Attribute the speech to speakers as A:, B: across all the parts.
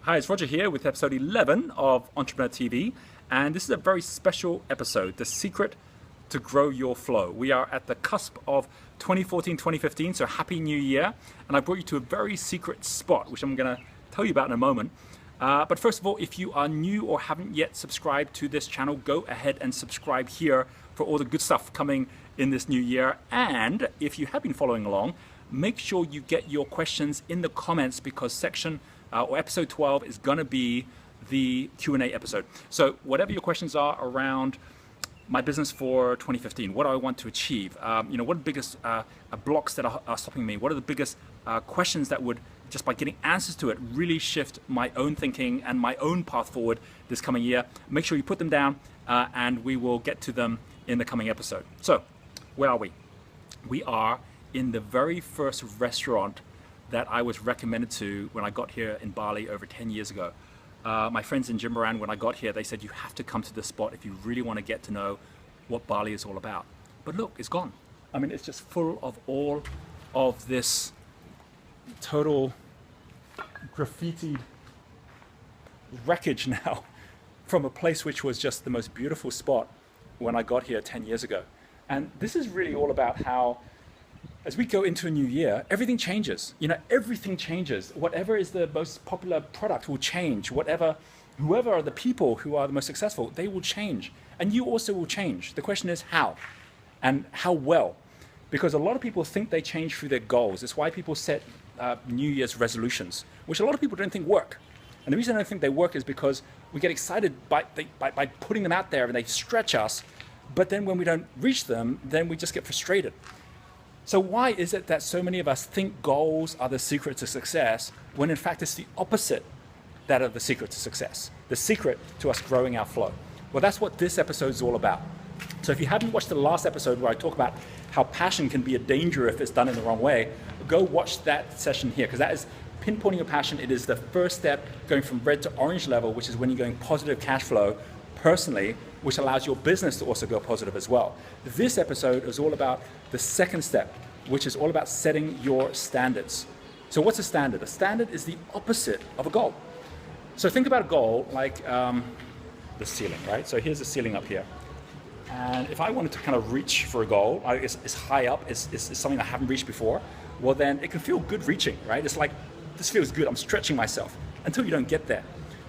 A: Hi, it's Roger here with episode 11 of Entrepreneur TV, and this is a very special episode, The Secret to Grow Your Flow. We are at the cusp of 2014-2015, so Happy New Year, and I brought you to a very secret spot, which I'm going to tell you about in a moment. But first of all, if you are new or haven't yet subscribed to this channel, go ahead and subscribe here for all the good stuff coming in this new year. And if you have been following along, make sure you get your questions in the comments, because or episode 12 is going to be the Q&A episode. So whatever your questions are around my business for 2015, what do I want to achieve? What are the biggest blocks that are stopping me? What are the biggest questions that would, just by getting answers to it, really shift my own thinking and my own path forward this coming year? Make sure you put them down and we will get to them in the coming episode. So where are we? We are in the very first restaurant that I was recommended to when I got here in Bali over 10 years ago. My friends in Jimbaran, when I got here, they said, you have to come to this spot if you really want to get to know what Bali is all about. But look, it's gone. I mean, it's just full of all of this total graffitied wreckage now from a place which was just the most beautiful spot when I got here 10 years ago. And this is really all about how, as we go into a new year, everything changes. Everything changes. Whatever is the most popular product will change. Whoever are the people who are the most successful, they will change. And you also will change. The question is how, and how well. Because a lot of people think they change through their goals. It's why people set New Year's resolutions, which a lot of people don't think work. And the reason I don't think they work is because we get excited by putting them out there and they stretch us. But then when we don't reach them, then we just get frustrated. So why is it that so many of us think goals are the secret to success, when in fact it's the opposite that are the secret to success, the secret to us growing our flow? Well, that's what this episode is all about. So if you haven't watched the last episode where I talk about how passion can be a danger if it's done in the wrong way, go watch that session here, because that is pinpointing your passion. It is the first step going from red to orange level, which is when you're going positive cash flow personally, which allows your business to also go positive as well. This episode is all about the second step, which is all about setting your standards. So what's a standard? A standard is the opposite of a goal. So think about a goal like the ceiling, right? So here's the ceiling up here. And if I wanted to kind of reach for a goal, it's high up, it's something I haven't reached before, well then it can feel good reaching, right? It's like, this feels good, I'm stretching myself, until you don't get there.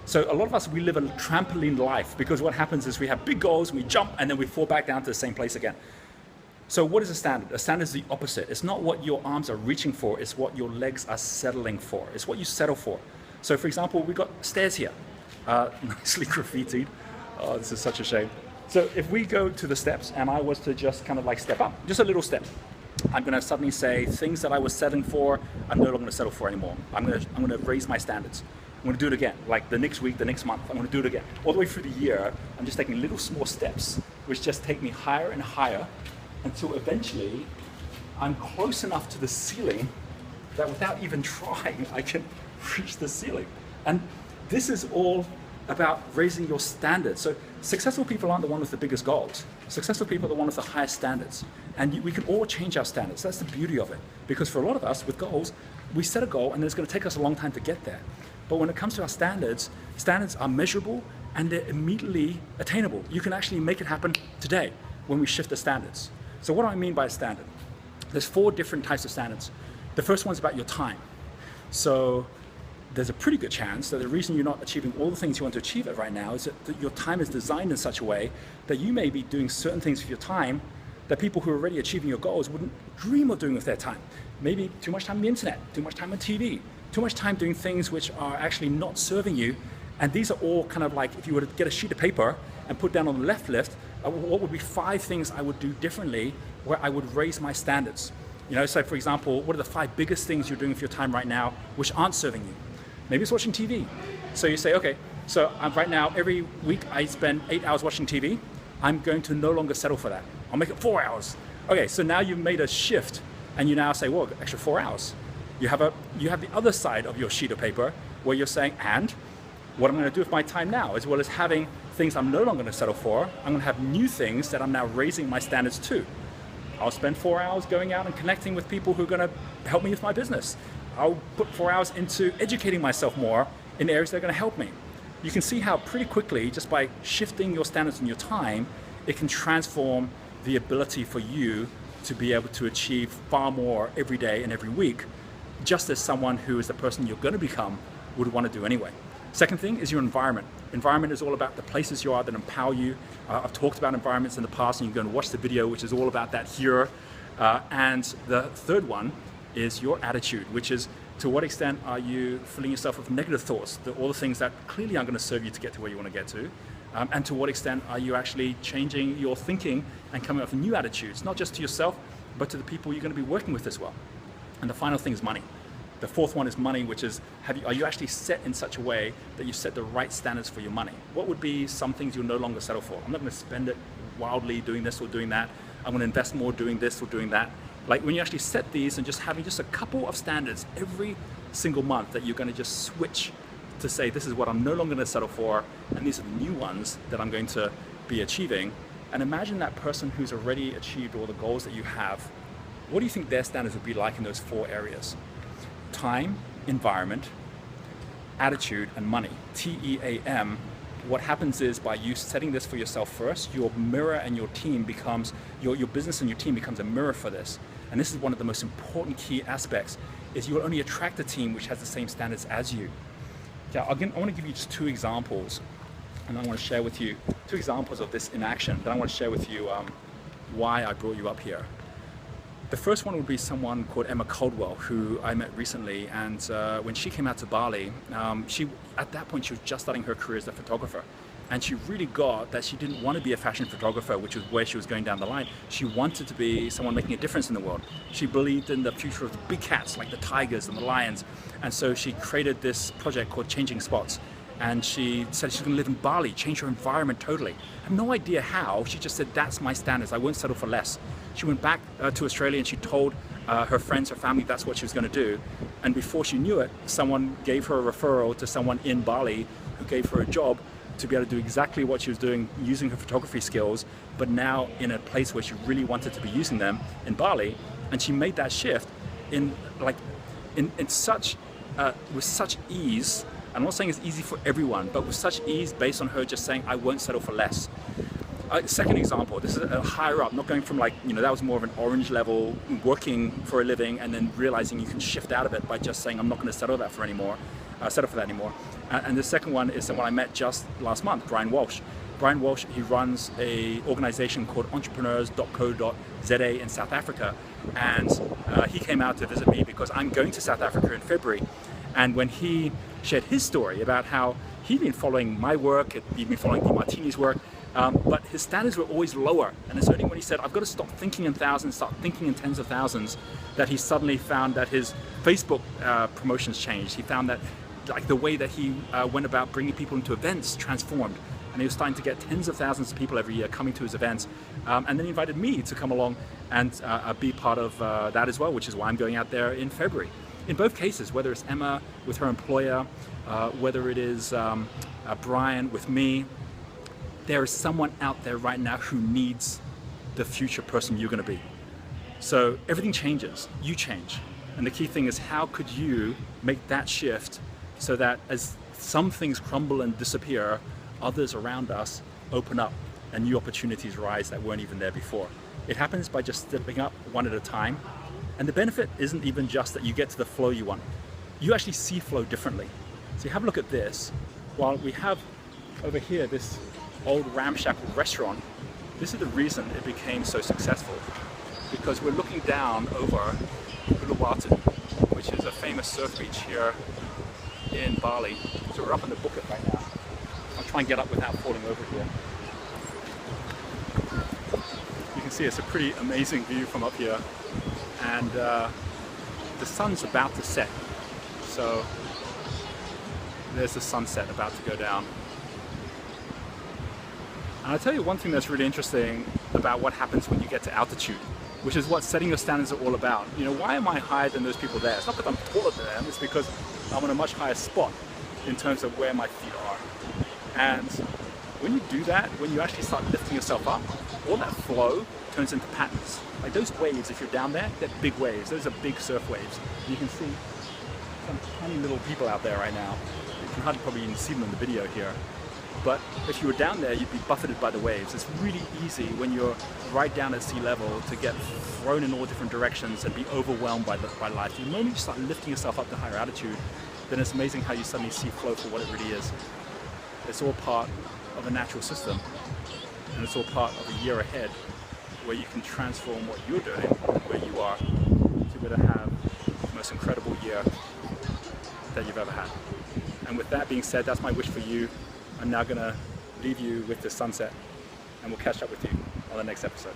A: So a lot of us, we live a trampoline life, because what happens is we have big goals, we jump, and then we fall back down to the same place again. So what is a standard? A standard is the opposite. It's not what your arms are reaching for, it's what your legs are settling for. It's what you settle for. So for example, we've got stairs here, nicely graffitied. Oh, this is such a shame. So if we go to the steps and I was to just kind of like step up, just a little step, I'm going to suddenly say things that I was settling for, I'm no longer going to settle for anymore. I'm going to raise my standards. I'm going to do it again, like the next week, the next month, I'm going to do it again. All the way through the year, I'm just taking little small steps, which just take me higher and higher, until eventually I'm close enough to the ceiling that without even trying, I can reach the ceiling. And this is all about raising your standards. So successful people aren't the one with the biggest goals. Successful people are the one with the highest standards. And we can all change our standards. That's the beauty of it. Because for a lot of us with goals, we set a goal and it's going to take us a long time to get there. But when it comes to our standards, standards are measurable and they're immediately attainable. You can actually make it happen today when we shift the standards. So what do I mean by a standard? There's 4 different types of standards. The first one's about your time. So there's a pretty good chance that the reason you're not achieving all the things you want to achieve right now is that your time is designed in such a way that you may be doing certain things with your time that people who are already achieving your goals wouldn't dream of doing with their time. Maybe too much time on the internet, too much time on TV, too much time doing things which are actually not serving you. And these are all kind of like, if you were to get a sheet of paper and put down on the left list, what would be 5 things I would do differently where I would raise my standards? So for example, what are the 5 biggest things you're doing with your time right now which aren't serving you? Maybe it's watching TV. So you say, okay, so right now, every week I spend 8 hours watching TV. I'm going to no longer settle for that. I'll make it 4 hours. Okay, so now you've made a shift and you now say, well, extra 4 hours. You have the other side of your sheet of paper where you're saying, and what I'm going to do with my time now, as well as having things I'm no longer going to settle for, I'm going to have new things that I'm now raising my standards to. I'll spend 4 hours going out and connecting with people who are going to help me with my business. I'll put 4 hours into educating myself more in areas that are going to help me. You can see how pretty quickly, just by shifting your standards and your time, it can transform the ability for you to be able to achieve far more every day and every week, just as someone who is the person you're going to become would want to do anyway. Second thing is your environment. Environment is all about the places you are that empower you. I've talked about environments in the past, and you can go and watch the video, which is all about that here. And the third one is your attitude, which is to what extent are you filling yourself with negative thoughts, all the things that clearly aren't going to serve you to get to where you want to get to, and to what extent are you actually changing your thinking and coming up with new attitudes, not just to yourself, but to the people you're going to be working with as well. And the final thing is money. The fourth one is money, which is, are you actually set in such a way that you set the right standards for your money? What would be some things you'll no longer settle for? I'm not going to spend it wildly doing this or doing that. I'm going to invest more doing this or doing that. Like when you actually set these and just having just a couple of standards every single month that you're going to just switch to say, this is what I'm no longer going to settle for, and these are the new ones that I'm going to be achieving. And imagine that person who's already achieved all the goals that you have. What do you think their standards would be like in those 4 areas? Time, environment, attitude, and money. TEAM. What happens is, by you setting this for yourself first, your mirror and your team becomes, your business and your team becomes a mirror for this. And this is one of the most important key aspects, is you will only attract a team which has the same standards as you. Yeah, I want to give you just 2 examples, and I want to share with you 2 examples of this in action. Then I want to share with you why I brought you up here. The first one would be someone called Emma Caldwell, who I met recently, and when she came out to Bali, at that point she was just starting her career as a photographer, and she really got that she didn't want to be a fashion photographer, which was where she was going down the line. She wanted to be someone making a difference in the world. She believed in the future of the big cats, like the tigers and the lions, and so she created this project called Changing Spots. And she said she's going to live in Bali, change her environment totally. I have no idea how. She just said, that's my standards. I won't settle for less. She went back to Australia and she told her friends, her family, that's what she was going to do. And before she knew it, someone gave her a referral to someone in Bali who gave her a job to be able to do exactly what she was doing using her photography skills, but now in a place where she really wanted to be using them in Bali. And she made that shift with such ease. I'm not saying it's easy for everyone, but with such ease based on her just saying, I won't settle for less. Second example, this is a higher up, not going from that was more of an orange level, working for a living and then realizing you can shift out of it by just saying, I'm not going to settle for that anymore. And the second one is someone I met just last month, Brian Walsh. Brian Walsh, he runs a organization called entrepreneurs.co.za in South Africa. And he came out to visit me because I'm going to South Africa in February. And when he shared his story about how he'd been following my work, he'd been following DeMartini's work, but his standards were always lower. And it's only when he said, I've got to stop thinking in thousands, start thinking in tens of thousands, that he suddenly found that his Facebook promotions changed. He found that the way that he went about bringing people into events transformed. And he was starting to get tens of thousands of people every year coming to his events. And then he invited me to come along and be part of that as well, which is why I'm going out there in February. In both cases, whether it's Emma with her employer, whether it is Brian with me, there is someone out there right now who needs the future person you're going to be. So everything changes, you change. And the key thing is, how could you make that shift so that as some things crumble and disappear, others around us open up and new opportunities rise that weren't even there before. It happens by just stepping up one at a time. And the benefit isn't even just that you get to the flow you want. You actually see flow differently. So you have a look at this. While we have over here this old ramshackle restaurant, this is the reason it became so successful. Because we're looking down over Uluwatu, which is a famous surf beach here in Bali. So we're up in the Bukit right now. I'll try and get up without falling over here. You can see it's a pretty amazing view from up here. And the sun's about to set. So there's the sunset about to go down. And I'll tell you one thing that's really interesting about what happens when you get to altitude, which is what setting your standards are all about. Why am I higher than those people there? It's not because I'm taller than them, it's because I'm on a much higher spot in terms of where my feet are. And when you do that, when you actually start lifting yourself up, all that flow turns into patterns. Like those waves, if you're down there, they're big waves. Those are big surf waves. You can see some tiny little people out there right now. can hardly probably even see them in the video here. But if you were down there, you'd be buffeted by the waves. It's really easy when you're right down at sea level to get thrown in all different directions and be overwhelmed by life. The moment you start lifting yourself up to higher altitude, then it's amazing how you suddenly see flow for what it really is. It's all part of a natural system, and it's all part of a year ahead where you can transform what you're doing, where you are, to be able to have the most incredible year that you've ever had. And with that being said, that's my wish for you. I'm now going to leave you with the sunset, and we'll catch up with you on the next episode.